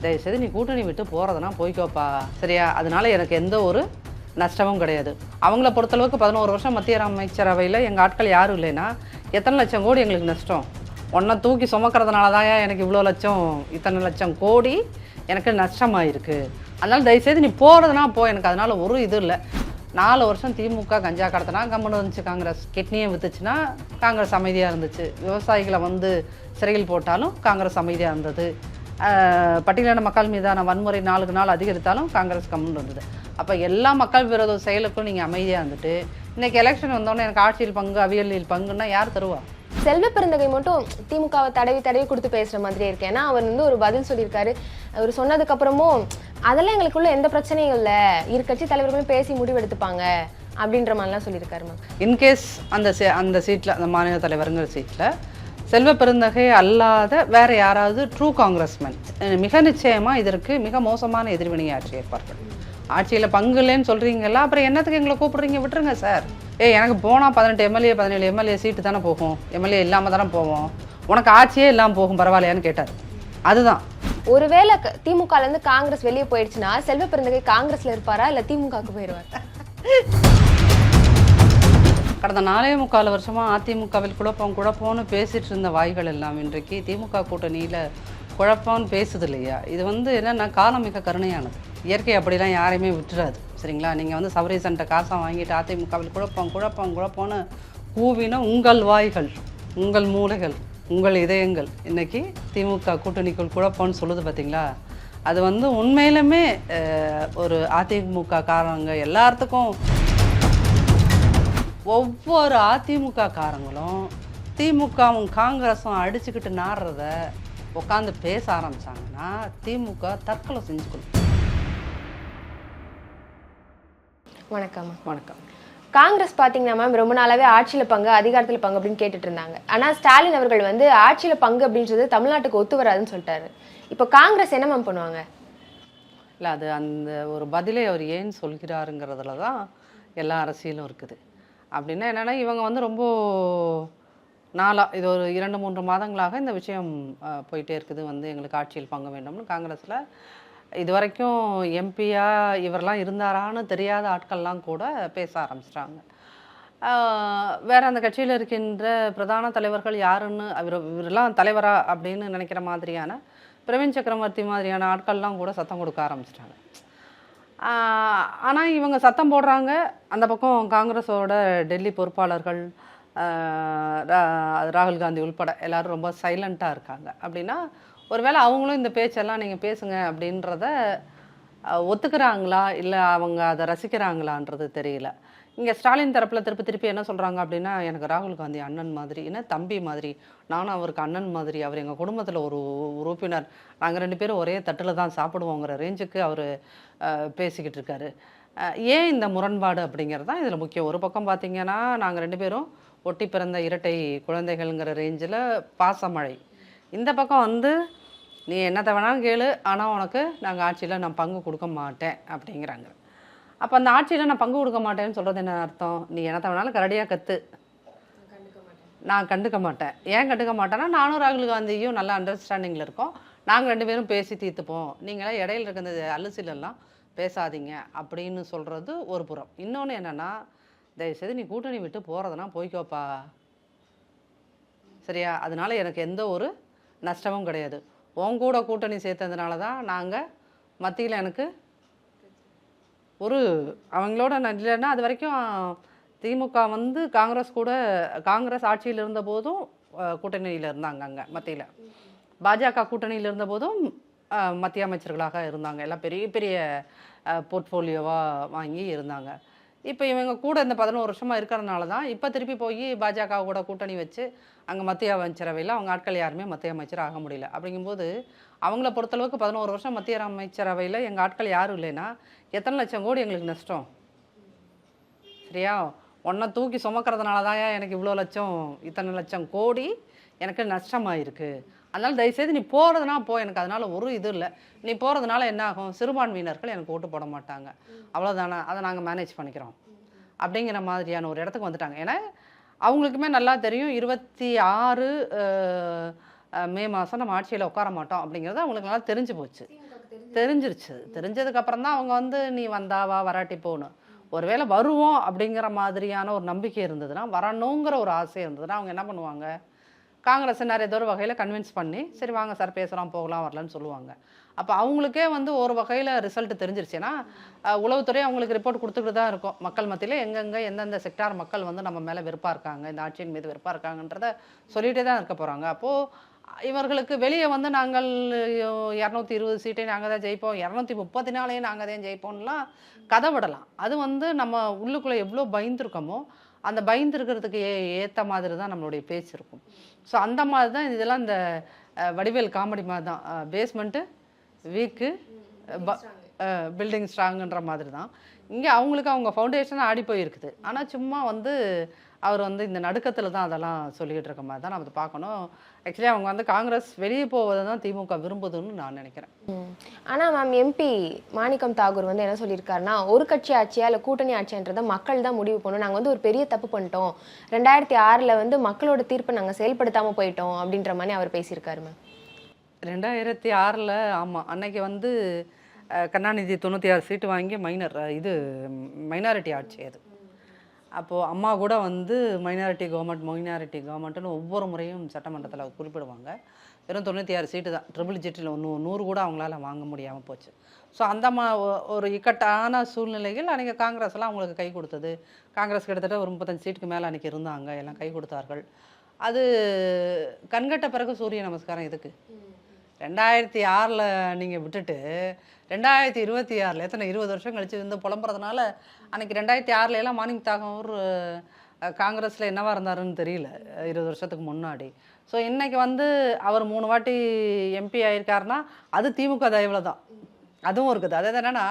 தயவுசெய்து நீ கூட்டணி விட்டு போகிறதுனா போய்க்கோப்பா, சரியா? அதனால எனக்கு எந்த ஒரு நஷ்டமும் கிடையாது. அவங்கள பொறுத்தளவுக்கு 11 வருஷம் மத்திய அமைச்சரவையில் எங்கள் ஆட்கள் யாரும் இல்லைன்னா எத்தனை லட்சம் கோடி எங்களுக்கு நஷ்டம்? ஒன்றை தூக்கி சுமக்கிறதுனால தான் எனக்கு இவ்வளோ லட்சம், இத்தனை லட்சம் கோடி எனக்கு நஷ்டமாயிருக்கு. அதனால் தயவுசெய்து நீ போகிறதுனா போ, எனக்கு அதனால் ஒரு இது இல்லை. 4 வருஷம் திமுக கஞ்சா கடத்தினா கம்முன்னு இருந்துச்சு. காங்கிரஸ் கிட்னியை விற்றுச்சுன்னா காங்கிரஸ் அமைதியாக இருந்துச்சு. விவசாயிகளை வந்து சிறையில் போட்டாலும் காங்கிரஸ் அமைதியாக இருந்தது. பட்டியலின மக்கள் மீதான வன்முறை நாளுக்கு நாள் அதிகரித்தாலும் காங்கிரஸ் கம்முன்னு இருந்தது. அப்போ எல்லா மக்கள் விரோத செயலுக்கும் நீங்கள் அமைதியாக இருந்துட்டு இன்றைக்கி எலெக்ஷன் வந்தோடனே எனக்கு ஆட்சியில் பங்கு அவியலில் பங்குன்னா யார் தருவா? செல்வ பெருந்தகை மட்டும் திமுகவை தடவி கொடுத்து பேசுற மாதிரியே இருக்கு. ஏன்னா அவர் வந்து ஒரு பதில் சொல்லியிருக்காரு. அவர் சொன்னதுக்கு அப்புறமும் அதெல்லாம் எங்களுக்குள்ள எந்த பிரச்சனையும் இல்லை, இரு கட்சி தலைவர்களும் பேசி முடிவெடுத்துப்பாங்க அப்படின்ற மாதிரிலாம் சொல்லியிருக்காருமா. இன்கேஸ் அந்த சீட்டில், அந்த மாநில தலைவருங்கிற சீட்டில் செல்வ பெருந்தகை அல்லாத வேற யாராவது ட்ரூ காங்கிரஸ்மேன் மிக நிச்சயமாக இதற்கு மிக மோசமான எதிர்வினையை ஆற்றியிருப்பார்கள். ஆட்சியில் பங்கு இல்லைன்னு சொல்கிறீங்களா, அப்புறம் என்னத்துக்கு எங்களை கூப்பிடுறீங்க? விட்டுருங்க சார். எனக்கு போனால் 18 எம்எல்ஏ 17 எம்எல்ஏ சீட்டு தானே போகும், எம்எல்ஏ இல்லாமல் தானே போவோம், உனக்கு ஆட்சியே இல்லாமல் போகும் பரவாயில்லையான்னு கேட்டார். அதுதான். ஒருவேளை திமுகலேருந்து காங்கிரஸ் வெளியே போயிடுச்சுன்னா செல்வ பெருந்தகை காங்கிரஸ்ல இருப்பாரா இல்லை திமுகவுக்கு போயிடுவார்? கடந்த 4.25 வருஷமாக அதிமுகவில் குழப்பம்னு பேசிட்டு இருந்த வாய்கள் எல்லாம் இன்றைக்கு திமுக கூட்டணியில் குழப்பம்னு பேசுது இல்லையா? இது வந்து என்னென்னா காலம் மிக கருணையானது. இயற்கை அப்படிலாம் யாரையுமே விட்டுறாது, சரிங்களா? நீங்கள் வந்து சபரீசன்ட்ட காசை வாங்கிட்டு அதிமுகவில் குழப்பம்னு கூவின உங்கள் வாய்கள், உங்கள் மூளைகள், உங்கள் இதயங்கள் இன்றைக்கி திமுக கூட்டணிக்குள் குழப்பம்னு சொல்லுது பார்த்தீங்களா? அது வந்து உண்மையிலுமே ஒரு அதிமுக காரங்க எல்லாத்துக்கும், ஒவ்வொரு அதிமுக காரங்களும் திமுகவும் காங்கிரஸும் அடிச்சுக்கிட்டு நாடுறத உட்காந்து பேச ஆரம்பித்தாங்கன்னா திமுக தற்கொலை செஞ்சுக்கணும். வணக்கம். வணக்கம். காங்கிரஸ் பார்த்தீங்கன்னா மேம் ரொம்ப நாளாகவே ஆட்சியில் பங்கு அதிகாரத்தில் பங்கு அப்படின்னு கேட்டுட்டு இருந்தாங்க. ஆனால் ஸ்டாலின் அவர்கள் வந்து ஆட்சியில் பங்கு அப்படின்றது தமிழ்நாட்டுக்கு ஒத்து வராதுன்னு சொல்லிட்டாரு. இப்போ காங்கிரஸ் என்ன மேம் பண்ணுவாங்க? இல்லை, அது அந்த ஒரு பதிலை அவர் ஏன் சொல்கிறாருங்கிறதுல தான் எல்லா அரசியலும் இருக்குது. அப்படின்னா என்னென்னா, இவங்க வந்து ரொம்ப நாளாக, இது ஒரு 2-3 மாதங்களாக இந்த விஷயம் போயிட்டே இருக்குது. வந்து எங்களுக்கு ஆட்சியில் பங்கு வேண்டும்னு காங்கிரஸில் இது வரைக்கும் எம்பியா இவரெல்லாம் இருந்தாரான்னு தெரியாத ஆட்கள்லாம் கூட பேச ஆரம்பிச்சிட்டாங்க. வேறு அந்த கட்சியில் இருக்கின்ற பிரதான தலைவர்கள் யாருன்னு, இவரெல்லாம் தலைவரா அப்படின்னு நினைக்கிற மாதிரியான பிரவீன் சக்கரவர்த்தி மாதிரியான ஆட்கள்லாம் கூட சத்தம் கொடுக்க ஆரம்பிச்சிட்டாங்க. ஆனால் இவங்க சத்தம் போடுறாங்க. அந்த பக்கம் காங்கிரஸோட டெல்லி பொறுப்பாளர்கள் ராகுல் காந்தி உள்பட எல்லோரும் ரொம்ப சைலண்ட்டாக இருக்காங்க. அப்படின்னா ஒருவேளை அவங்களும் இந்த பேச்செல்லாம் நீங்கள் பேசுங்க அப்படின்றத ஒத்துக்கிறாங்களா, இல்லை அவங்க அதை ரசிக்கிறாங்களான்றது தெரியல. இங்கே ஸ்டாலின் தரப்பில் திருப்பி என்ன சொல்கிறாங்க அப்படின்னா, எனக்கு ராகுல் காந்தி அண்ணன் மாதிரி, என்ன தம்பி மாதிரி, நானும் அவருக்கு அண்ணன் மாதிரி, அவர் எங்கள் குடும்பத்தில் ஒரு உறுப்பினர், நாங்கள் 2 பேரும் ஒரே தட்டில் தான் சாப்பிடுவோங்கிற ரேஞ்சுக்கு அவர் பேசிக்கிட்டு இருக்காரு. ஏன் இந்த முரண்பாடு அப்படிங்கிறது தான் இதில் முக்கியம். ஒரு பக்கம் பார்த்திங்கன்னா, நாங்கள் 2 பேரும் ஒட்டி பிறந்த இரட்டை குழந்தைகள்ங்கிற ரேஞ்சில் பாசமழை. இந்த பக்கம் வந்து நீ என்னத்தை வேணாலும் கேளு, ஆனால் உனக்கு நாங்கள் ஆட்சியில் நான் பங்கு கொடுக்க மாட்டேன் அப்படிங்கிறாங்க. அப்போ அந்த ஆட்சியில் நான் பங்கு கொடுக்க மாட்டேன்னு சொல்கிறது என்ன அர்த்தம்? நீ என்னத்தை வேணாலும் கரடியாக கற்று, நான் கண்டுக்க மாட்டேன். ஏன் கண்டுக்க மாட்டேன்னா, நானும் ராகுல் காந்தியும் நல்ல அண்டர்ஸ்டாண்டிங்கில் இருக்கோம், நாங்கள் 2 பேரும் பேசி தீர்த்துப்போம், நீங்களாம் இடையில இருக்க இந்த அலுசிலெல்லாம் பேசாதீங்க அப்படின்னு சொல்கிறது ஒரு புறம். இன்னொன்று என்னென்னா, தயவுசெய்து நீ கூட்டணி விட்டு போகிறதுனா போய்க்கோப்பா, சரியா? அதனால எனக்கு எந்த ஒரு நஷ்டமும் கிடையாது. உன் கூட கூட்டணி சேர்த்ததுனால தான் நாங்கள் மத்தியில் எனக்கு ஒரு அவங்களோட இல்லைன்னா, அது வரைக்கும் திமுக வந்து காங்கிரஸ் ஆட்சியில் இருந்த போதும் கூட்டணியில் இருந்தாங்க. அங்கே மத்தியில் பாஜக கூட்டணியில் இருந்த போதும் மத்திய அமைச்சர்களாக இருந்தாங்க. எல்லாம் பெரிய பெரிய போர்ட்ஃபோலியோவாக வாங்கி இருந்தாங்க. இப்போ இவங்க கூட இந்த 11 வருஷமாக இருக்கிறதுனால தான் இப்போ திருப்பி போய் பாஜக கூட கூட்டணி வச்சு அங்கே மத்திய அமைச்சரவையில் அவங்க ஆட்கள் யாருமே மத்திய அமைச்சர் ஆக முடியல. அப்படிங்கும்போது அவங்கள பொறுத்தளவுக்கு 11 வருஷம் மத்திய அமைச்சரவையில் எங்கள் ஆட்கள் யாரும் இல்லைன்னா எத்தனை லட்சம் கோடி எங்களுக்கு நஷ்டம், சரியா? ஒன்றை தூக்கி சுமக்கிறதுனால தான் எனக்கு இவ்வளோ லட்சம், இத்தனை லட்சம் கோடி எனக்கு நஷ்டமாயிருக்கு. அதனால் தயவுசெய்து நீ போகிறதுனா போ, எனக்கு அதனால் ஒரு இது இல்லை. நீ போகிறதுனால என்ன ஆகும்? சிறுபான்மையினர்கள் எனக்கு ஓட்டு போட மாட்டாங்க, அவ்வளோதானே, அதை நாங்கள் மேனேஜ் பண்ணிக்கிறோம் அப்படிங்கிற மாதிரியான ஒரு இடத்துக்கு வந்துட்டாங்க. ஏன்னா அவங்களுக்குமே நல்லா தெரியும் 26 மே மாதம் நம்ம ஆட்சியில் உட்கார மாட்டோம் அப்படிங்கிறது அவங்களுக்கு நல்லா தெரிஞ்சு போச்சு. தெரிஞ்சிருச்சு. தெரிஞ்சதுக்கப்புறம் தான் அவங்க வந்து நீ வந்தாவா வராட்டி போகணும். ஒருவேளை வருவோம் அப்படிங்கிற மாதிரியான ஒரு நம்பிக்கை இருந்ததுன்னா, வரணுங்கிற ஒரு ஆசை இருந்ததுன்னா அவங்க என்ன பண்ணுவாங்க, காங்கிரஸ் நிறைய ஒரு வகையில் கன்வின்ஸ் பண்ணி சரி வாங்க சார் பேசலாம் போகலாம் வரலன்னு சொல்லுவாங்க. அப்போ அவங்களுக்கே வந்து ஒரு வகையில் ரிசல்ட் தெரிஞ்சிருச்சு. ஏன்னா உளவுத்துறை அவங்களுக்கு ரிப்போர்ட் கொடுத்துக்கிட்டு தான் இருக்கும். மக்கள் மத்தியில் எங்கெங்கே எந்தெந்த செக்டார் மக்கள் வந்து நம்ம மேலே வெறுப்பாக இருக்காங்க, இந்த ஆட்சியின் மீது வெறுப்பாக இருக்காங்கன்றத சொல்லிகிட்டே தான் இருக்க போகிறாங்க. அப்போது இவர்களுக்கு வெளியே வந்து நாங்கள் 220 சீட்டை நாங்கள் தான் ஜெயிப்போம், 234 நாங்கள் தான் ஜெயிப்போம்லாம் கதை விடலாம். அது வந்து நம்ம உள்ளுக்குள்ளே எவ்வளோ பயந்துருக்கோமோ அந்த பயந்துருக்கிறதுக்கு ஏற்ற மாதிரி தான் நம்மளுடைய பேச்சு இருக்கும். ஸோ அந்த மாதிரி தான் இதெல்லாம் இந்த வடிவேல் காமெடி மாதிரி தான். பேஸ்மெண்ட்டு வீக்கு, பில்டிங் ஸ்ட்ராங்குன்ற மாதிரி தான். இங்கே அவங்களுக்கு அவங்க ஃபவுண்டேஷன் ஆடி போயிருக்குது. ஆனால் சும்மா வந்து அவர் வந்து இந்த நடுக்கத்தில் தான் அதெல்லாம் சொல்லிக்கிட்டு இருக்க மாதிரி தான் நம்ம பார்க்கணும். ஆக்சுவலி அவங்க வந்து காங்கிரஸ் வெளியே போவதை தான் திமுக விரும்புதுன்னு நான் நினைக்கிறேன். ஆனால் மேம் எம்பி மாணிக்கம் தாகூர் வந்து என்ன சொல்லியிருக்காருன்னா, ஒரு கட்சி ஆட்சியா இல்லை கூட்டணி ஆட்சின்றதை மக்கள் தான் முடிவு பண்ணணும். நாங்கள் வந்து ஒரு பெரிய தப்பு பண்ணிட்டோம், 2006 வந்து மக்களோட தீர்ப்பை நாங்கள் செயல்படுத்தாமல் போயிட்டோம் அப்படின்ற மாதிரி அவர் பேசியிருக்காரு மேம். 2006 ஆமாம், அன்னைக்கு வந்து கருணாநிதி 96 சீட்டு வாங்கி மைனாரிட்டி ஆட்சி அது. அப்போது அம்மா கூட வந்து மைனாரிட்டி கவர்மெண்ட்னு ஒவ்வொரு முறையும் சட்டமன்றத்தில் குறிப்பிடுவாங்க. வெறும் 96 சீட்டு தான், ட்ரிபிள் ஜெட்டில் 100 கூட அவங்களால வாங்க முடியாமல் போச்சு. ஸோ அந்த ஒரு இக்கட்டான சூழ்நிலைகள் அன்றைக்கி காங்கிரஸ்லாம் அவங்களுக்கு கை கொடுத்தது. காங்கிரஸ் கிட்டத்தட்ட ஒரு 35 சீட்டுக்கு மேலே அன்றைக்கி இருந்தாங்க, எல்லாம் கை கொடுத்தார்கள். அது கண்கட்ட பிறகு சூரிய நமஸ்காரம் எதுக்கு? 2006 நீங்கள் விட்டுட்டு 2026 எத்தனை 20 வருஷம் கழிச்சு வந்து புலம்புறதுனால அன்றைக்கி 2006 எல்லாம் மாணிக்கம் தாகூர் காங்கிரஸில் என்னவா இருந்தாருன்னு தெரியல 20 வருஷத்துக்கு முன்னாடி. ஸோ இன்றைக்கி வந்து அவர் 3 வாட்டி எம்பி ஆயிருக்காருன்னா அது திமுக தயவில் தான். அதுவும் இருக்குது. அதாவது என்னென்னா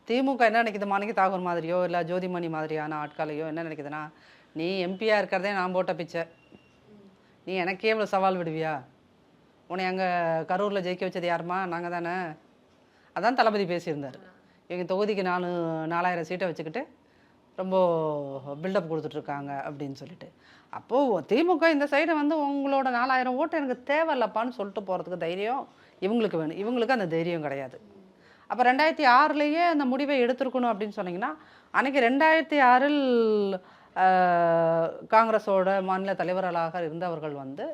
திமுக என்ன நினைக்குது, மாணிக்கம் தாகூர் மாதிரியோ இல்லை ஜோதிமணி மாதிரியான ஆட்களையோ என்ன நினைக்குதுன்னா, நீ எம்பியாக இருக்கிறதே நான் போட்ட பிச்சை, நீ எனக்கே இவ்வளோ சவால் விடுவியா, உன்னை அங்கே கரூரில் ஜெயிக்க வச்சது யாருமா, நாங்கள் தானே. அதான் தளபதி பேசியிருந்தார். எங்கள் தொகுதிக்கு 4000 சீட்டை வச்சுக்கிட்டு ரொம்ப பில்டப் கொடுத்துட்ருக்காங்க அப்படின்னு சொல்லிட்டு. அப்போது திமுக இந்த சைடை வந்து உங்களோட 4000 ஓட்டு எனக்கு தேவையில்லப்பான்னு சொல்லிட்டு போகிறதுக்கு தைரியம் இவங்களுக்கு வேணும். இவங்களுக்கு அந்த தைரியம் கிடையாது. அப்போ 2006 அந்த முடிவை எடுத்துருக்கணும் அப்படின்னு சொன்னீங்கன்னா, அன்றைக்கி 2006 காங்கிரஸோட மாநில தலைவர்களாக இருந்தவர்கள் வந்து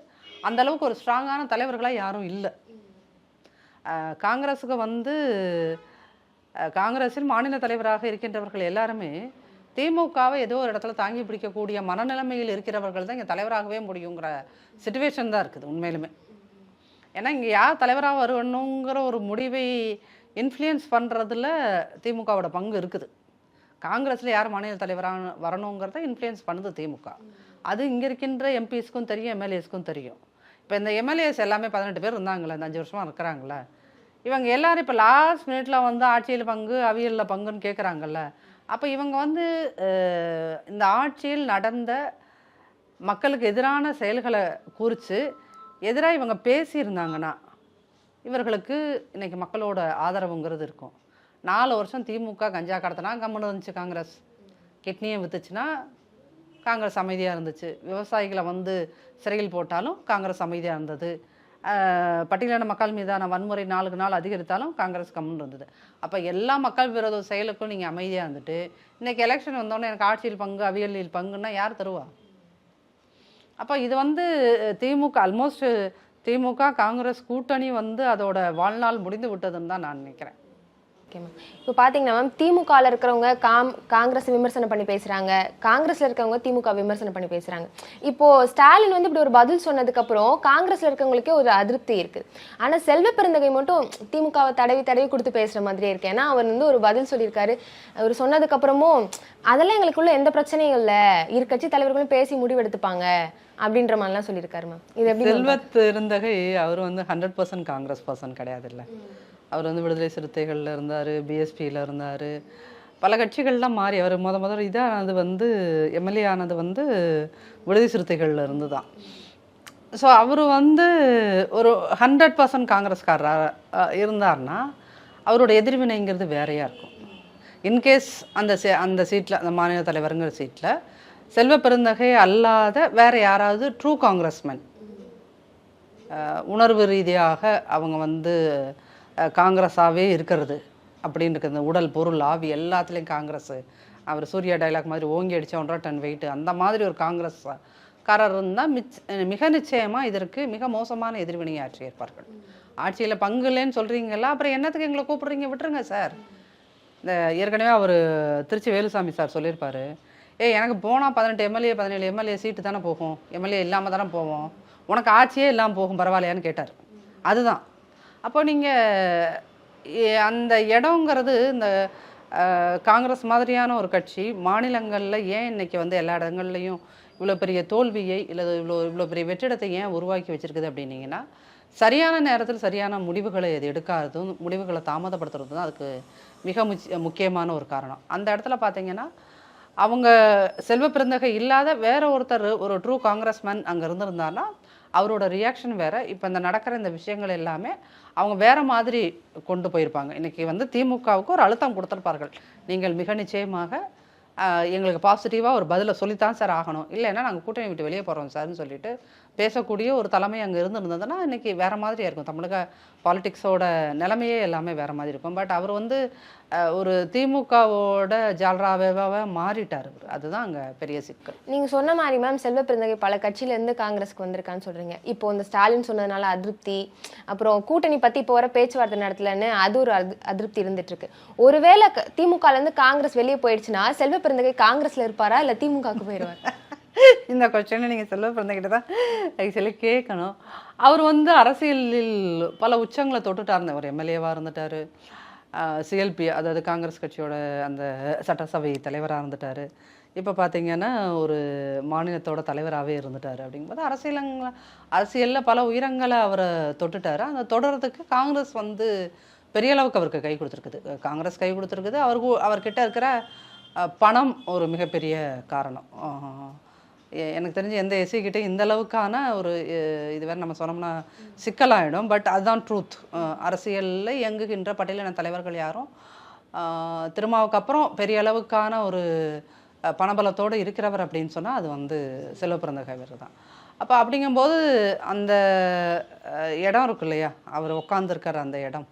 அந்தளவுக்கு ஒரு ஸ்ட்ராங்கான தலைவர்களாக யாரும் இல்லை. காங்கிரஸுக்கு வந்து காங்கிரஸில் மாநில தலைவராக இருக்கின்றவர்கள் எல்லாருமே திமுகவை ஏதோ ஒரு இடத்துல தாங்கி பிடிக்கக்கூடிய மனநிலைமையில் இருக்கிறவர்கள் தான் இங்கே தலைவராகவே முடியுங்கிற சிச்சுவேஷன் தான் இருக்குது உண்மையிலுமே. ஏன்னா இங்கே யார் தலைவராக வரணுங்கிற ஒரு முடிவை இன்ஃப்ளூயன்ஸ் பண்ணுறதுல திமுகவோட பங்கு இருக்குது. காங்கிரஸில் யார் மாநில தலைவராக வரணுங்கிறத இன்ஃப்ளூயன்ஸ் பண்ணுது திமுக. அது இங்கே இருக்கின்ற எம்பிஸ்க்கும் தெரியும், எம்எல்ஏஸ்க்கும் தெரியும். இப்போ இந்த எம்எல்ஏஸ் எல்லாமே 18 பேர் இருந்தாங்களே, இந்த 5 வருஷமாக இருக்கிறாங்களே, இவங்க எல்லாரும் இப்போ லாஸ்ட் மினிட்ல வந்து ஆட்சியில் பங்கு அவியலில் பங்குன்னு கேட்குறாங்கல்ல. அப்போ இவங்க வந்து இந்த ஆட்சியில் நடந்த மக்களுக்கு எதிரான செயல்களை குறித்து எதிராக இவங்க பேசியிருந்தாங்கன்னா இவர்களுக்கு இன்றைக்கி மக்களோட ஆதரவுங்கிறது இருக்கும். 4 வருஷம் திமுக கஞ்சா கடத்தினா கம்முன்னு இருந்துச்சு காங்கிரஸ், கிட்னியை விற்றுச்சுன்னா காங்கிரஸ் அமைதியாக இருந்துச்சு, விவசாயிகளை வந்து சிறையில் போட்டாலும் காங்கிரஸ் அமைதியாக இருந்தது, பட்டியலின மக்கள் மீதான வன்முறை நாளுக்கு நாள் அதிகரித்தாலும் காங்கிரஸ் கம்முன்னு இருந்தது. அப்போ எல்லா மக்கள் விரோத செயலுக்கும் நீங்கள் அமைதியாக இருந்துட்டு இன்றைக்கி எலெக்ஷன் வந்தோடனே எனக்கு ஆட்சியில் பங்கு அவியலில் பங்குன்னா யார் தருவா? அப்போ இது வந்து திமுக ஆல்மோஸ்ட் திமுக காங்கிரஸ் கூட்டணி வந்து அதோட வாழ்நாள் முடிந்து விட்டதுன்னு தான் நான் நினைக்கிறேன். Okay ma'am. இப்போ பார்த்தீங்கன்னா மேம், திமுகவில் இருக்கிறவங்க காங்கிரஸ் விமர்சனம் பண்ணி பேசுகிறாங்க, காங்கிரஸில் இருக்கிறவங்க திமுக விமர்சனம் பண்ணி பேசுகிறாங்க. இப்போது ஸ்டாலின் வந்து இப்படி ஒரு பதில் சொன்னதுக்கப்புறம் காங்கிரஸில் இருக்கிறவங்களுக்கே ஒரு அதிருப்தி இருக்குது. ஆனால் செல்வ பெருந்தகை மட்டும் திமுகவை தடவி கொடுத்து பேசுகிற மாதிரியே இருக்கு. ஏன்னா அவர் வந்து ஒரு பதில் சொல்லியிருக்காரு, அவர் சொன்னதுக்கப்புறமும் அதெல்லாம் எங்களுக்குள்ள எந்த பிரச்சனையும் இல்லை, இரு கட்சி தலைவர்களும் பேசி முடிவெடுத்துப்பாங்க அப்படின்ற மாதிரிலாம் சொல்லியிருக்காரு மேம். இது எப்படி? செல்வ பெருந்தகை அவர் வந்து 100% காங்கிரஸ் பர்சன் கிடையாது இல்லை. அவர் வந்து விடுதலை சிறுத்தைகளில் இருந்தார், பிஎஸ்பியில் இருந்தார், பல கட்சிகள்லாம் மாறி அவர் முதல்ல இதானது வந்து எம்எல்ஏ ஆனது வந்து விடுதலை சிறுத்தைகளில் இருந்து தான். ஸோ அவர் வந்து ஒரு 100% காங்கிரஸ்காரராக இருந்தார்னா அவரோட எதிர்வினைங்கிறது வேறையாக இருக்கும். இன்கேஸ் அந்த சீட்டில், அந்த மாநில தலைவருங்கிற சீட்டில் செல்வ பெருந்தகை அல்லாத வேறு யாராவது ட்ரூ காங்கிரஸ்மேன் உணர்வு ரீதியாக அவங்க வந்து காங்கிரஸாகவே இருக்கிறது அப்படின்னு இருக்குது. இந்த உடல் பொருள் ஆவி எல்லாத்துலேயும் காங்கிரஸ். அவர் சூர்யா டைலாக் மாதிரி ஓங்கி அடித்தா 1.5 டன் வெயிட் அந்த மாதிரி ஒரு காங்கிரஸ்காரர் இருந்தால் மிக நிச்சயமாக இதற்கு மிக மோசமான எதிர்வினையை ஆற்றியிருப்பார்கள். ஆட்சியில் பங்கு இல்லைன்னு சொல்கிறீங்களா, அப்புறம் என்னத்துக்கு எங்களை கூப்பிட்றீங்க, விட்டுருங்க சார். இந்த ஏற்கனவே அவர் திருச்சி வேலுசாமி சார் சொல்லியிருப்பார், எனக்கு போனால் 18 எம்எல்ஏ 17 எம்எல்ஏ சீட்டு தானே போகும், எம்எல்ஏ இல்லாமல் தானே போவோம், உனக்கு ஆட்சியே இல்லாமல் போகும் பரவாயில்லையான்னு கேட்டார். அதுதான் அப்போ நீங்கள் அந்த இடங்கிறது இந்த காங்கிரஸ் மாதிரியான ஒரு கட்சி மாநிலங்களில் ஏன் இன்றைக்கி வந்து எல்லா இடங்கள்லையும் இவ்வளோ பெரிய தோல்வியை இல்லை இவ்வளோ பெரிய வெற்றிடத்தை ஏன் உருவாக்கி வச்சுருக்குது அப்படின்னீங்கன்னா, சரியான நேரத்தில் சரியான முடிவுகளை இது எடுக்காததும் முடிவுகளை தாமதப்படுத்துறது தான் அதுக்கு மிக முக்கியமான ஒரு காரணம். அந்த இடத்துல பார்த்தீங்கன்னா அவங்க செல்வ பெருந்தகை இல்லாத வேற ஒருத்தர் ஒரு ட்ரூ காங்கிரஸ்மேன் அங்கே இருந்திருந்தாருன்னா அவரோட ரியாக்ஷன் வேறு. இப்போ இந்த நடக்கிற இந்த விஷயங்கள் எல்லாமே அவங்க வேறு மாதிரி கொண்டு போயிருப்பாங்க. இன்றைக்கி வந்து திமுகவுக்கு ஒரு அழுத்தம் கொடுத்துருப்பார்கள், நீங்கள் மிக நிச்சயமாக எங்களுக்கு பாசிட்டிவாக ஒரு பதிலை சொல்லித்தான் சார் ஆகணும், இல்லைன்னா நாங்கள் கூட்டணி விட்டு வெளியே போகிறோம் சார்னு சொல்லிட்டு பேசக்கூடிய ஒரு தலைமை அங்கே இருந்ததுன்னா இன்றைக்கி வேறு மாதிரியாக இருக்கும். தமிழக பாலிட்டிக்ஸோட நிலைமையே எல்லாமே வேறு மாதிரி இருக்கும். பட் அவர் வந்து ஒரு திமுகவோட ஜால்ராவே மாறிட்டார். அதுதான் அங்கே பெரிய சிக்கல். நீங்கள் சொன்ன மாதிரி மேம் செல்வ பெருந்தகை பல கட்சியிலேருந்து காங்கிரஸ்க்கு வந்திருக்கான்னு சொல்கிறீங்க. இப்போ இந்த ஸ்டாலின் சொன்னதுனால அதிருப்தி, அப்புறம் கூட்டணி பற்றி இப்போ வர பேச்சுவார்த்தை நடத்தலன்னு அது ஒரு அதிருப்தி இருந்துட்டு இருக்கு. ஒருவேளை திமுகலேருந்து காங்கிரஸ் வெளியே போயிடுச்சுன்னா செல்வ பெருந்தகை காங்கிரஸில் இருப்பாரா இல்லை திமுகவுக்கு போயிடுவார்? இந்த கொஸ்டினை நீங்கள் செல்வ பிறந்தகிட்ட தான் ஆக்சுவலி கேட்கணும். அவர் வந்து அரசியலில் பல உச்சங்களை தொட்டுட்டார். ஒரு எம்எல்ஏவாக இருந்துட்டார், சிஎல்பி அதாவது காங்கிரஸ் கட்சியோட அந்த சட்டசபை தலைவராக இருந்துட்டார், இப்போ பார்த்தீங்கன்னா ஒரு மாநிலத்தோட தலைவராகவே இருந்துட்டார். அப்படிங்கும்போது அரசியலில் பல உயரங்களை அவரை தொட்டுட்டார். அந்த தொடர்றதுக்கு காங்கிரஸ் வந்து பெரிய அளவுக்கு அவருக்கு கை கொடுத்துருக்குது. காங்கிரஸ் கை கொடுத்துருக்குது. அவர்கிட்ட இருக்கிற பணம் ஒரு மிகப்பெரிய காரணம். எனக்கு தெரிஞ்சு எந்த எஸ்சிக்கிட்டே இந்த அளவுக்கான ஒரு இது வேறு நம்ம சொன்னோம்னா சிக்கலாயிடும். பட் அதுதான் ட்ரூத். அரசியலில் இயங்குகின்ற பட்டியலின தலைவர்கள் யாரும் திருமாவுக்கு அப்புறம் பெரிய அளவுக்கான ஒரு பணபலத்தோடு இருக்கிறவர் அப்படின்னு சொன்னால் அது வந்து செல்வ பிறந்தகை தான். அப்போ அப்படிங்கும்போது அந்த இடம் இருக்கு இல்லையா, அவர் உட்காந்துருக்கிற அந்த இடம்,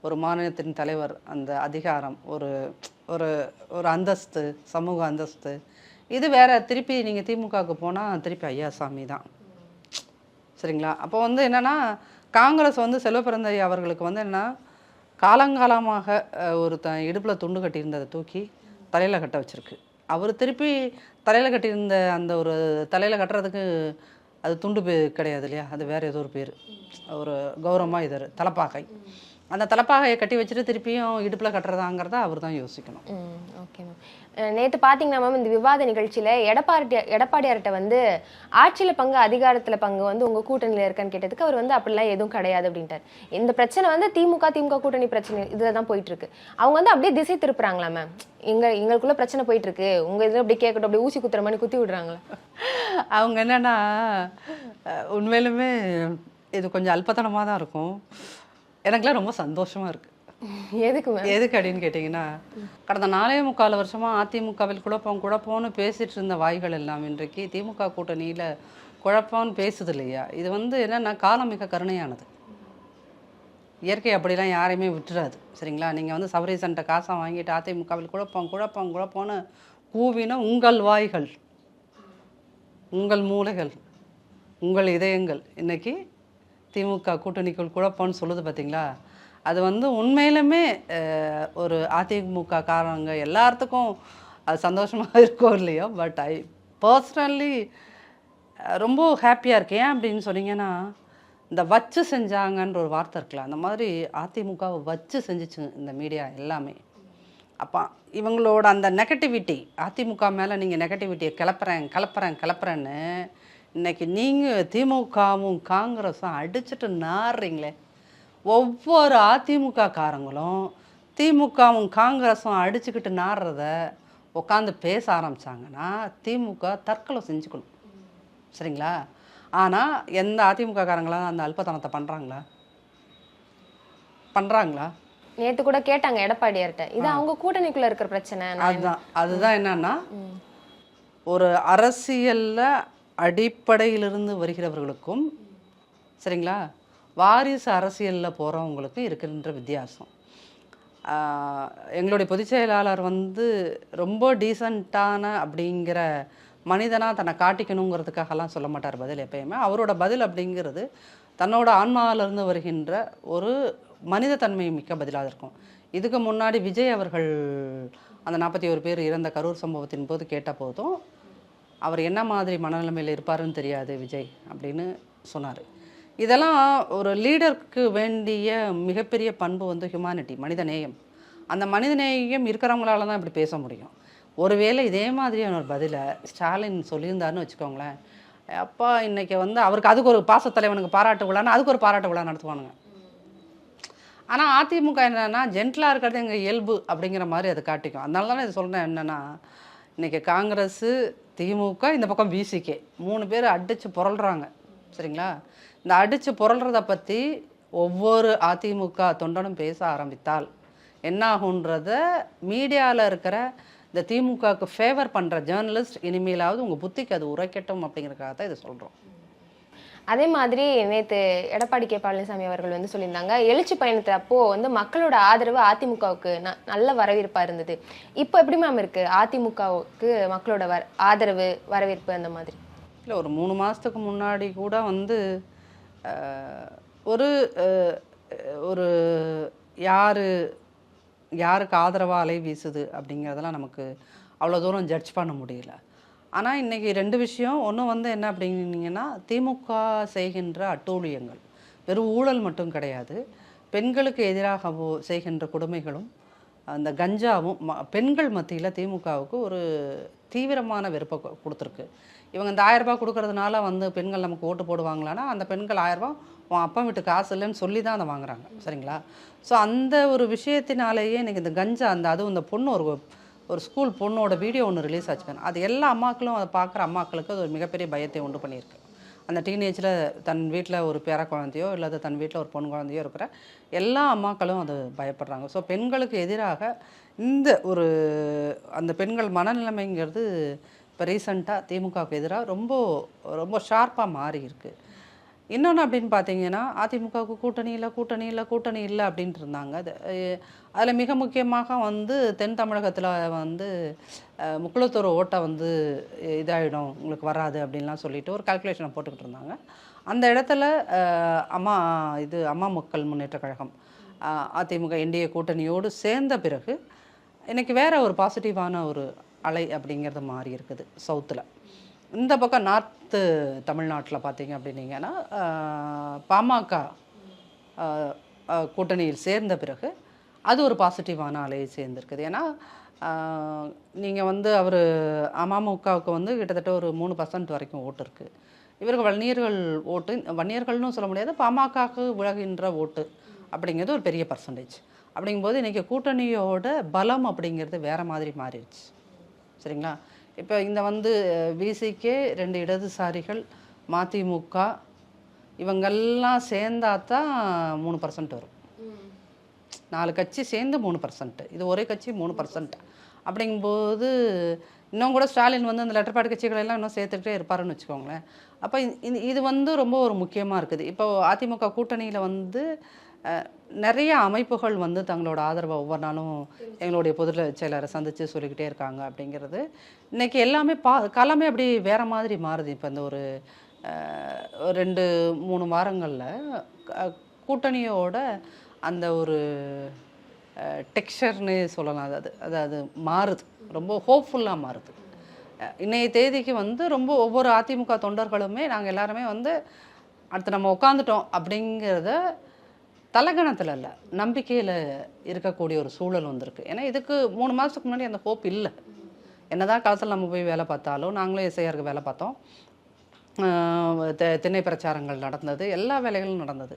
ஒரு மாநிலத்தின் தலைவர், அந்த அதிகாரம், ஒரு ஒரு ஒரு அந்தஸ்து, சமூக அந்தஸ்து, இது வேற. திருப்பி நீங்கள் திமுகவுக்கு போனால் திருப்பி ஐயாசாமி தான், சரிங்களா? அப்போ வந்து என்னென்னா காங்கிரஸ் வந்து செல்வ பிறந்தகை அவர்களுக்கு வந்து என்ன காலங்காலமாக ஒரு இடுப்பில் துண்டு கட்டியிருந்ததை தூக்கி தலையில் கட்ட வச்சுருக்கு. அவர் திருப்பி தலையில் கட்டியிருந்த அந்த ஒரு தலையில் கட்டுறதுக்கு அது துண்டு கிடையாது இல்லையா, அது வேறு ஏதோ ஒரு பேர், ஒரு கௌரவமாக இது தலப்பாகை. அந்த தலப்பாகையை கட்டி வச்சுட்டு திருப்பியும் இடுப்பில் கட்டுறதாங்கிறத அவர் தான் யோசிக்கணும். Okay ma'am. நேற்று பார்த்தீங்கன்னா மேம் இந்த விவாத நிகழ்ச்சியில் எடப்பாடியார்கிட்ட வந்து ஆட்சியில் பங்கு அதிகாரத்தில் பங்கு வந்து உங்கள் கூட்டணியில் இருக்கான்னு கேட்டதுக்கு அவர் வந்து அப்படிலாம் எதுவும் கிடையாது அப்படின்ட்டார். இந்த பிரச்சனை வந்து திமுக கூட்டணி பிரச்சனை இதில் தான் போயிட்டு இருக்கு. அவங்க வந்து அப்படியே திசை திருப்புறாங்களா மேம்? எங்களுக்குள்ள பிரச்சனை போயிட்டு இருக்கு, உங்க இதில் அப்படி கேட்கட்டும், அப்படி ஊசி குத்துற மாதிரி குத்தி விடுறாங்களா? அவங்க என்னன்னா உண்மையிலுமே இது கொஞ்சம் அல்பத்தனமாக தான் இருக்கும். எனக்குலாம் ரொம்ப சந்தோஷமாக இருக்குது. எதுக்கு அப்படின்னு கேட்டிங்கன்னா, கடந்த 4.25 வருஷமாக அதிமுகவில் குழப்பம்னு பேசிகிட்டு இருந்த வாய்கள் எல்லாம் இன்றைக்கு திமுக கூட்டணியில் குழப்பம்னு பேசுது இல்லையா. இது வந்து என்னென்னா காலம் மிக கருணையானது. இயற்கை அப்படிலாம் யாரையுமே விட்டுறாது, சரிங்களா? நீங்கள் வந்து சபரீசன்ட்ட காசை வாங்கிட்டு அதிமுகவில் குழப்பம்னு கூவின உங்கள் வாய்கள், உங்கள் மூளைகள், உங்கள் இதயங்கள் இன்றைக்கி திமுக கூட்டணிக்குள் குழப்பம்னு சொல்லுது பார்த்தீங்களா. அது வந்து உண்மையிலுமே ஒரு அதிமுக காரங்க எல்லாத்துக்கும் அது சந்தோஷமாக இருக்கோ இல்லையோ, பட் ஐ பர்சனலி ரொம்ப ஹாப்பியாக இருக்கேன். ஏன் அப்படின்னு சொன்னீங்கன்னா, இந்த வச்சு செஞ்சாங்கன்ற ஒரு வார்த்தை இருக்குல்ல, அந்த மாதிரி அதிமுகவை வச்சு செஞ்சிச்சு இந்த மீடியா எல்லாமே. அப்போ இவங்களோட அந்த நெகட்டிவிட்டி, அதிமுக மேலே நீங்கள் நெகட்டிவிட்டியை கிளப்புறேன்னு இன்றைக்கி நீங்கள் திமுகவும் காங்கிரஸும் அடிச்சுட்டு நாடுறீங்களே. ஒவ்வொரு அதிமுக காரங்களும் திமுகவும் காங்கிரஸும் அடிச்சுக்கிட்டு நாடுறத உட்காந்து பேச ஆரம்பித்தாங்கன்னா திமுக தற்கொலை செஞ்சுக்கணும், சரிங்களா? ஆனால் எந்த அதிமுக காரங்களாம் அந்த அல்பத்தனத்தை பண்ணுறாங்களா? நேற்று கூட கேட்டாங்க எடப்பாடியார்கிட்ட, இது அவங்க கூட்டணிக்குள்ளே இருக்கிற பிரச்சனை. அதுதான் என்னன்னா, ஒரு அரசியலில் அடிப்படையிலிருந்து வருகிறவர்களுக்கும் சரிங்களா? வாரிசு அரசியலில் போகிறவங்களுக்கு இருக்கின்ற வித்தியாசம். எங்களுடைய பொதுச் செயலாளர் வந்து ரொம்ப டீசெண்டான அப்படிங்கிற மனிதனாக தன்னை காட்டிக்கணுங்கிறதுக்காகலாம் சொல்ல மாட்டார் பதில் எப்பயுமே. அவரோட பதில் அப்படிங்கிறது தன்னோட ஆன்மாவிலிருந்து வருகின்ற ஒரு மனித தன்மை மிக்க பதிலாக இருக்கும். இதுக்கு முன்னாடி விஜய் அவர்கள் அந்த 41 பேர் இறந்த கரூர் சம்பவத்தின் போது கேட்ட போதும் அவர் என்ன மாதிரி மனநிலைமையில் இருப்பாருன்னு தெரியாது விஜய் அப்படின்னு சொன்னார். இதெல்லாம் ஒரு லீடருக்கு வேண்டிய மிகப்பெரிய பண்பு வந்து ஹியூமானிட்டி, மனிதநேயம். அந்த மனிதநேயம் இருக்கிறவங்களால தான் இப்படி பேச முடியும். ஒருவேளை இதே மாதிரியான ஒரு பதிலை ஸ்டாலின் சொல்லியிருந்தாருன்னு வச்சுக்கோங்களேன், அப்பா இன்னைக்கு வந்து அவருக்கு அதுக்கு ஒரு பாசத்தலைவனுக்கு பாராட்டு விழான்னு அதுக்கு ஒரு பாராட்டு விழா நடத்துவானுங்க. ஆனால் அதிமுக என்னன்னா ஜென்டலாக இருக்கிறது எங்கள் இயல்பு அப்படிங்கிற மாதிரி அது காட்டிக்கும். அதனால தானே இது சொல்கிறேன். என்னென்னா இன்றைக்கி காங்கிரஸு, திமுக, இந்த பக்கம் விசிகே 3 பேர் அடித்து புரள்றாங்க. சரிங்களா? இந்த அடித்து புரள்றதை பற்றி ஒவ்வொரு அதிமுக தொண்டனும் பேச ஆரம்பித்தால் என்ன ஆகுன்றத மீடியாவில் இருக்கிற இந்த திமுகவுக்கு ஃபேவர் பண்ணுற ஜேர்னலிஸ்ட் இனிமேலாவது உங்கள் புத்திக்கு அது உரைக்கட்டும் அப்படிங்கிறதுக்காக தான் இதை சொல்கிறோம். அதே மாதிரி நேற்று எடப்பாடி கே பழனிசாமி அவர்கள் வந்து சொல்லியிருந்தாங்க, எழுச்சி பயணத்தை அப்போ வந்து மக்களோட ஆதரவு அதிமுகவுக்கு நல்ல வரவேற்பா இருந்தது. இப்போ எப்படி மேம் இருக்கு அதிமுகவுக்கு மக்களோட ஆதரவு வரவேற்பு அந்த மாதிரி? இல்லை, ஒரு 3 மாதத்துக்கு முன்னாடி கூட வந்து ஒரு ஒரு யாருக்கு ஆதரவாக அலை வீசுது அப்படிங்கிறதெல்லாம் நமக்கு அவ்வளோ தூரம் ஜட்ஜ் பண்ண முடியல. ஆனால் இன்றைக்கி 2 விஷயம். ஒன்று வந்து என்ன அப்படின்னீங்கன்னா, திமுக செய்கின்ற அட்டூழியங்கள் வெறும் ஊழல் மட்டும் கிடையாது, பெண்களுக்கு எதிராக செய்கின்ற கொடுமைகளும் அந்த கஞ்சாவும் பெண்கள் மத்தியில் திமுகவுக்கு ஒரு தீவிரமான வெறுப்பை கொடுத்துருக்கு. இவங்க இந்த 1000 ரூபாய் கொடுக்கறதுனால வந்து பெண்கள் நமக்கு ஓட்டு போடுவாங்களான்னா, அந்த பெண்கள் 1000 ரூபாய் உன் அப்பா வீட்டு காசு இல்லைன்னு சொல்லி தான் அதை வாங்குறாங்க. சரிங்களா? ஸோ அந்த ஒரு விஷயத்தினாலேயே இன்றைக்கி இந்த கஞ்சா அதுவும் இந்த பொண்ணு ஒரு ஸ்கூல் பொண்ணோட வீடியோ ஒன்று ரிலீஸ் ஆச்சு. அது எல்லா அம்மாக்களும் அதை பார்க்குற அம்மாக்களுக்கு அது ஒரு மிகப்பெரிய பயத்தை உண்டு பண்ணியிருக்கு. அந்த டீனேஜில் தன் வீட்டில் ஒரு பேர குழந்தையோ இல்லாத தன் வீட்டில் ஒரு பொன் குழந்தையோ இருக்கிற எல்லா அம்மாக்களும் அது பயப்படுறாங்க. ஸோ பெண்களுக்கு எதிராக இந்த அந்த பெண்கள் மனநிலைமைங்கிறது இப்போ ரீசண்டாக திமுகவுக்கு எதிராக ரொம்ப ரொம்ப ஷார்ப்பாக மாறி இருக்குது. இன்னொன்று அப்படின்னு பார்த்தீங்கன்னா, அதிமுகவுக்கு கூட்டணி இல்லை அப்படின்ட்டு இருந்தாங்க. அதில் மிக முக்கியமாக வந்து தென் தமிழகத்தில் வந்து முக்குளத்தூர் ஓட்டை வந்து இதாகிடும், உங்களுக்கு வராது அப்படின்லாம் சொல்லிட்டு ஒரு கால்குலேஷனை போட்டுக்கிட்டு இருந்தாங்க. அந்த இடத்துல அம்மா மக்கள் முன்னேற்ற கழகம் அதிமுக என்டிஏ கூட்டணியோடு சேர்ந்த பிறகு இன்றைக்கி வேறு ஒரு பாசிட்டிவான ஒரு அலை அப்படிங்கிறது மாறி இருக்குது சவுத்தில். இந்த பக்கம் நார்த்து தமிழ்நாட்டில் பார்த்தீங்க அப்படின்னீங்கன்னா, பாமக கூட்டணியில் சேர்ந்த அது ஒரு பாசிட்டிவான அலையை சேர்ந்துருக்குது. ஏன்னா நீங்கள் வந்து அமமுகவுக்கு வந்து கிட்டத்தட்ட ஒரு 3% வரைக்கும் ஓட்டு இருக்குது. இவருக்கு வன்னியர்கள்னு சொல்ல முடியாது, பாமகவுக்கு விலகின்ற ஓட்டு அப்படிங்கிறது ஒரு பெரிய பர்சன்டேஜ். அப்படிங்கும்போது இன்றைக்கி கூட்டணியோட பலம் அப்படிங்கிறது வேறு மாதிரி மாறிடுச்சு. சரிங்களா? இப்போ இந்த வந்து விசிகே 2 இடதுசாரிகள், மதிமுக இவங்கெல்லாம் சேர்ந்தாதான் 3% வரும். 4 கட்சி சேர்ந்து 3%, இது ஒரே கட்சி 3%. அப்படிங்கும்போது இன்னும் கூட ஸ்டாலின் வந்து அந்த லெட்டர் பேட் கட்சிகளெல்லாம் இன்னும் சேர்த்துக்கிட்டே இருப்பாருன்னு வச்சுக்கோங்களேன். அப்போ இது வந்து ரொம்ப ஒரு முக்கியமாக இருக்குது. இப்போ அதிமுக கூட்டணியில் வந்து நிறைய அமைப்புகள் வந்து தங்களோட ஆதரவை ஒவ்வொரு நாளும் எங்களுடைய பொதுச் செயலரை சந்தித்து சொல்லிக்கிட்டே இருக்காங்க. அப்படிங்கிறது இன்றைக்கி எல்லாமே களமே அப்படி வேறு மாதிரி மாறுது. இப்போ இந்த ஒரு 2-3 வாரங்களில் கூட்டணியோட அந்த ஒரு டெக்ஸ்சர்னு சொல்லலாம், அதாவது மாறுது, ரொம்ப ஹோப்ஃபுல்லாக மாறுது. இன்றைய தேதிக்கு வந்து ரொம்ப ஒவ்வொரு அதிமுக தொண்டர்களுமே நாங்கள் எல்லாருமே வந்து அடுத்து நம்ம உட்காந்துட்டோம் அப்படிங்கிறத தலகணத்தில் இல்லை, நம்பிக்கையில் இருக்கக்கூடிய ஒரு சூழல் வந்திருக்கு. ஏன்னா இதுக்கு 3 மாதத்துக்கு முன்னாடி அந்த ஹோப் இல்லை. என்னதான் காலத்தில் நம்ம போய் வேலை பார்த்தாலும், நாங்களே எஸ்ஐஆருக்கு வேலை பார்த்தோம், திண்ணை பிரச்சாரங்கள் நடந்தது, எல்லா வேலைகளும் நடந்தது.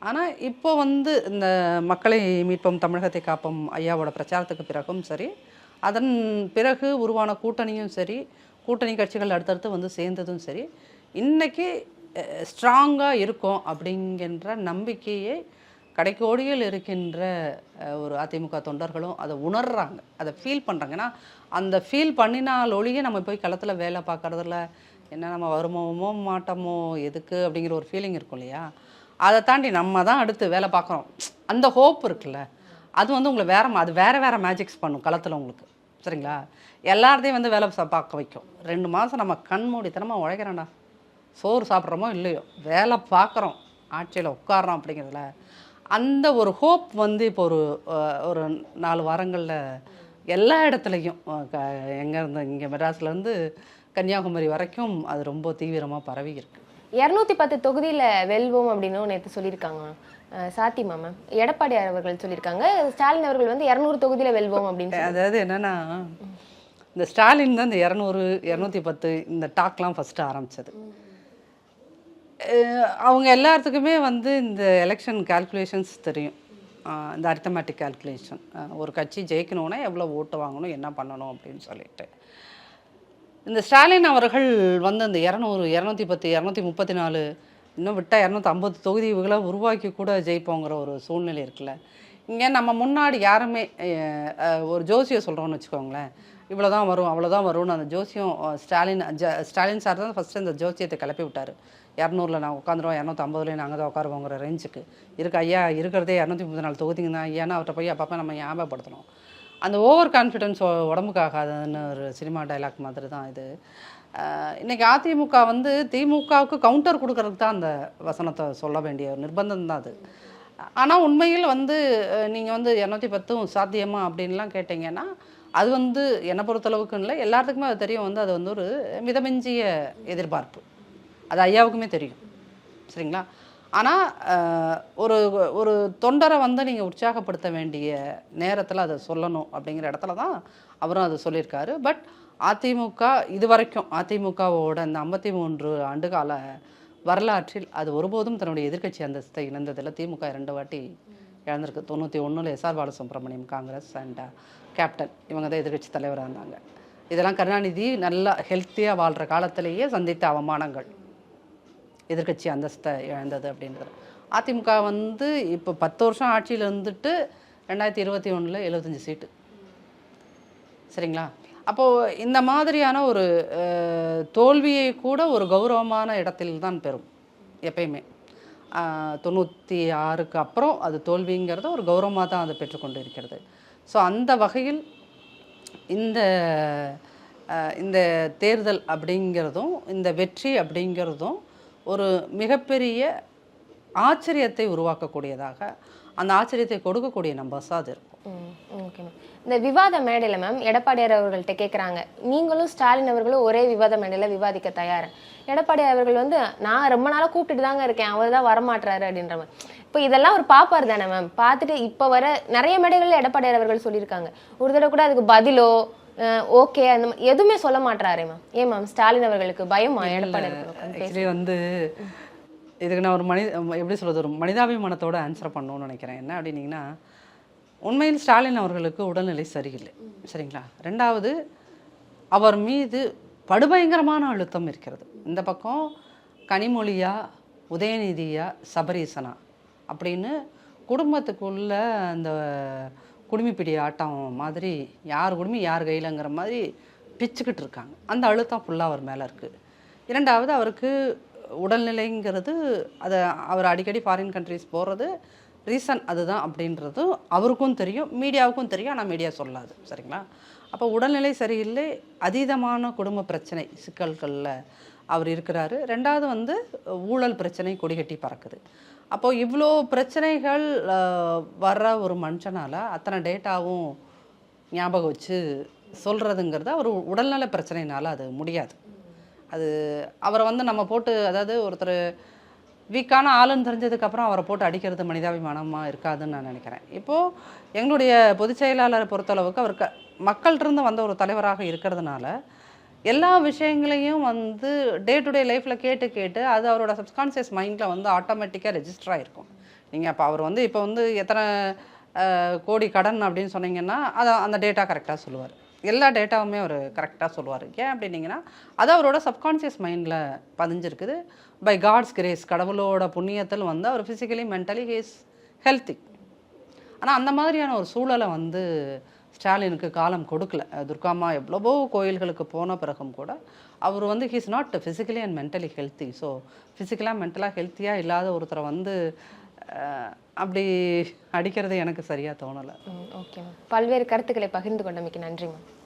ஆனால் இப்போ வந்து இந்த மக்களை மீட்போம் தமிழகத்தை காப்போம் ஐயாவோட பிரச்சாரத்துக்கு பிறகும் சரி, அதன் பிறகு உருவான கூட்டணியும் சரி, கூட்டணி கட்சிகள் அடுத்தடுத்து வந்து சேர்ந்ததும் சரி, இன்றைக்கி ஸ்ட்ராங்காக இருக்கும் அப்படிங்கிற நம்பிக்கையை கடைக்கோடியில் இருக்கின்ற ஒரு அதிமுக தொண்டர்களும் அதை உணர்றாங்க, அதை ஃபீல் பண்ணுறாங்க. ஏன்னா அந்த ஃபீல் பண்ணினால் ஒழிய நம்ம போய் களத்தில் வேலை பார்க்குறதுல என்ன நம்ம வருமோமோ மாட்டோமோ எதுக்கு அப்படிங்கிற ஒரு ஃபீலிங் இருக்கும் இல்லையா, அதை தாண்டி நம்ம தான் அடுத்து வேலை பார்க்குறோம் அந்த ஹோப் இருக்குல்ல, அது வந்து உங்களை அது வேறு மேஜிக்ஸ் பண்ணும் களத்தில் உங்களுக்கு. சரிங்களா, எல்லார்த்தையும் வந்து வேலை பார்க்க வைக்கும். 2 மாதம் நம்ம கண் மூடித்தனமாக உழைக்கிறோம்டா, சோறு சாப்பிட்றோமோ இல்லையோ வேலை பார்க்குறோம், ஆட்சியில் உட்காரோம் அப்படிங்கிறதுல அந்த ஒரு ஹோப் வந்து இப்போ ஒரு 4 வாரங்களில் எல்லா இடத்துலையும் எங்கேருந்து இங்கே மெட்ராஸ்லேருந்து கன்னியாகுமரி வரைக்கும் அது ரொம்ப தீவிரமாக பரவி இருக்கு. 210 தொகுதியில் வெல்வோம் அப்படின்னு நேற்று சொல்லியிருக்காங்க. சாத்தியமா மேம்? எடப்பாடியார் அவர்கள் சொல்லியிருக்காங்க, ஸ்டாலின் அவர்கள் வந்து 200 தொகுதியில் வெல்வோம் அப்படின்னு. அதாவது என்னன்னா, இந்த ஸ்டாலின் தான் இந்த 200 210 இந்த டாக்லாம் ஃபஸ்ட்டு ஆரம்பித்தது. அவங்க எல்லாத்துக்குமே வந்து இந்த எலெக்ஷன் கால்குலேஷன்ஸ் தெரியும், இந்த அரித்தமேட்டிக் கால்குலேஷன். ஒரு கட்சி ஜெயிக்கணும்னா எவ்வளோ ஓட்டு வாங்கணும், என்ன பண்ணணும் அப்படின்னு சொல்லிட்டு. இந்த ஸ்டாலின் அவர்கள் வந்து அந்த 200 210 234 இன்னும் விட்டால் 250 தொகுதி இவங்கள உருவாக்கி கூட ஜெயிப்போங்கிற ஒரு சூழ்நிலை இருக்குல்ல. இங்கே நம்ம முன்னாடி யாருமே ஒரு ஜோசியம் சொல்கிறோன்னு வச்சுக்கோங்களேன், இவ்வளோ தான் வரும் அவ்வளோதான் வரும்னு அந்த ஜோசியம் ஸ்டாலின் சார் தான் ஃபஸ்ட்டு அந்த ஜோசியத்தை கிளப்பி விட்டார். 200 நான் உட்காந்துருவோம், 250 நாங்கள் தான் உட்காருவோங்கிற ரேஞ்சுக்கு இருக்கு. ஐயா இருக்கிறதே 234 தொகுதிங்க தான் ஐயானா அவர்கிட்ட போய் அப்பப்போ நம்ம ஞாபகப்படுத்தணும். அந்த ஓவர் கான்ஃபிடென்ஸ் உடம்புக்காகாதுன்னு ஒரு சினிமா டைலாக் மாதிரி தான் இது. இன்றைக்கி அதிமுக வந்து திமுகவுக்கு கவுண்டர் கொடுக்கறதுக்கு தான் அந்த வசனத்தை சொல்ல வேண்டிய ஒரு நிர்பந்தம் தான் அது. ஆனால் உண்மையில் வந்து நீங்கள் வந்து 210 சாத்தியமா அப்படின்லாம் கேட்டிங்கன்னா, அது வந்து என்னை பொறுத்தளவுக்குன்னு இல்லை, எல்லாத்துக்குமே அது தெரியும் வந்து அது வந்து ஒரு மிதமிஞ்சிய எதிர்பார்ப்பு. அது ஐயாவுக்குமே தெரியும். சரிங்களா, ஆனால் ஒரு ஒரு தொண்டரை வந்து நீங்கள் உற்சாகப்படுத்த வேண்டிய நேரத்தில் அதை சொல்லணும் அப்படிங்கிற இடத்துல தான் அவரும் அதை சொல்லியிருக்காரு. பட் அதிமுக இது வரைக்கும் அதிமுகவோட இந்த 53 ஆண்டுகால வரலாற்றில் அது ஒருபோதும் தன்னுடைய எதிர்க்கட்சி அந்தஸ்தை இழந்ததில். திமுக 2 வாட்டி இழந்திருக்கு. 91 SR Balasubramaniam Congress and captain இவங்க தான் எதிர்க்கட்சி தலைவராக இருந்தாங்க. இதெல்லாம் கருணாநிதி நல்லா ஹெல்த்தியாக வாழ்கிற காலத்திலேயே சந்தித்த அவமானங்கள், எதிர்க்கட்சி அந்தஸ்தை இழந்தது அப்படின்றது. அதிமுக வந்து இப்போ 10 வருஷம் ஆட்சியில் இருந்துட்டு 2021 75 சீட்டு. சரிங்களா, அப்போது இந்த மாதிரியான ஒரு தோல்வியை கூட ஒரு கௌரவமான இடத்தில் தான் பெறும் எப்பயுமே. 96க்கு அப்புறம் அது தோல்விங்கிறத ஒரு கௌரவமாக தான் அதை பெற்றுக்கொண்டு இருக்கிறது. ஸோ அந்த வகையில் இந்த இந்த தேர்தல் அப்படிங்கிறதும் இந்த வெற்றி அப்படிங்கிறதும் ஒரு மிகப்பெரிய ஆச்சரியத்தை உருவாக்கக்கூடியதாக, அந்த ஆச்சரியத்தை கொடுக்கக்கூடிய நம்பர்ஸாக அது இருக்கும். Okay ma'am. இந்த விவாத மேடையில் மேம் எடப்பாடியார் அவர்கள்ட்ட கேட்குறாங்க, நீங்களும் ஸ்டாலின் அவர்களும் ஒரே விவாத மேடையில் விவாதிக்க தயார். எடப்பாடியார் அவர்கள் வந்து நான் ரொம்ப நாளாக கூப்பிட்டுட்டு தாங்க இருக்கேன், அவர் தான் வரமாட்டுறாரு அப்படின்ற மாதிரி. இப்போ இதெல்லாம் ஒரு பாப்பார் தானே மேம், பார்த்துட்டு இப்போ வர நிறைய மேடைகளில் எடப்பாடியார் அவர்கள் சொல்லியிருக்காங்க, ஒரு தடவை கூட அதுக்கு பதிலோ ஓகே அந்த எதுவுமே சொல்ல மாட்டாரே மேம். ஏன் மேம் ஸ்டாலின் அவர்களுக்கு பயமா எடப்பாடியார்? வந்து இதுக்கு நான் ஒரு எப்படி சொல்கிறது, ஒரு மனிதாபிமானத்தோட ஆன்சர் பண்ணணும்னு நினைக்கிறேன். என்ன அப்படின்னீங்கன்னா, உண்மையில் ஸ்டாலின் அவர்களுக்கு உடல்நிலை சரியில்லை. சரிங்களா, 2வது அவர் மீது படுபயங்கரமான அழுத்தம் இருக்கிறது. இந்த பக்கம் கனிமொழியா உதயநிதியா சபரீசனா அப்படின்னு குடும்பத்துக்குள்ள அந்த குடுமிப்பிடி ஆட்டம் மாதிரி யார் குடுமி யார் கையிலங்கிற மாதிரி பிச்சுக்கிட்டு இருக்காங்க. அந்த அழுத்தம் ஃபுல்லாக அவர் மேலே இருக்குது. 2வது அவருக்கு உடல்நிலைங்கிறது அதை அவர் அடிக்கடி ஃபாரின் கண்ட்ரிஸ் போகிறது ரீசன் அதுதான் அப்படின்றது அவருக்கும் தெரியும், மீடியாவுக்கும் தெரியும், ஆனால் மீடியா சொல்லாது. சரிங்களா, அப்போ உடல்நிலை சரியில்லை, அதீதமான குடும்ப பிரச்சனை சிக்கல்களில் அவர் இருக்கிறாரு. 2வது வந்து ஊழல் பிரச்சனை கொடிகட்டி பறக்குது. அப்போது இவ்வளோ பிரச்சனைகள் வர்ற ஒரு மனுஷனால் அத்தனை டேட்டாவும் ஞாபகம் வச்சு சொல்கிறதுங்கிறது அவர் உடல்நல பிரச்சனைனால அது முடியாது. அது அவரை வந்து நம்ம போட்டு, அதாவது ஒருத்தர் வீக்கான ஆளுன்னு தெரிஞ்சதுக்கப்புறம் அவரை போட்டு அடிக்கிறது மனிதாபிமானமாக இருக்காதுன்னு நான் நினைக்கிறேன். இப்போது எங்களுடைய பொதுச் செயலாளரை பொறுத்தளவுக்கு அவர் மக்கள்கிட்டருந்து வந்த ஒரு தலைவராக இருக்கிறதுனால எல்லா விஷயங்களையும் வந்து டே டு டே லைஃப்பில் கேட்டு அது அவரோட சப்கான்ஷியஸ் மைண்டில் வந்து ஆட்டோமேட்டிக்காக ரெஜிஸ்டர் ஆகிருக்கும். நீங்கள் அப்போ அவர் வந்து இப்போ வந்து எத்தனை கோடி கடன் அப்படின்னு சொன்னீங்கன்னா அதை அந்த டேட்டா கரெக்டாக சொல்லுவார். எல்லா டேட்டாவுமே அவர் கரெக்டாக சொல்லுவார். ஏன் அப்படின்னீங்கன்னா அது அவரோட சப்கான்ஷியஸ் மைண்டில் பதிஞ்சிருக்குது. பை காட்ஸ் கிரேஸ், கடவுளோட புண்ணியத்தில் வந்து அவர் ஃபிசிக்கலி மென்டலி ஹீஸ் ஹெல்த்தி. ஆனால் அந்த மாதிரியான ஒரு சூழலை வந்து ஸ்டாலினுக்கு காலம் கொடுக்கல. துர்காம்மா எவ்வளவோ கோயில்களுக்கு போன பிறகும் கூட அவர் வந்து he's not physically and mentally healthy. So ஃபிசிக்கலாக மென்டலாக ஹெல்த்தியாக இல்லாத ஒருத்தரை வந்து அப்படி அடிக்கிறது எனக்கு சரியாக தோணலை. Okay ma'am. பல்வேறு கருத்துக்களை பகிர்ந்து கொண்டமைக்கு நன்றி மேம்.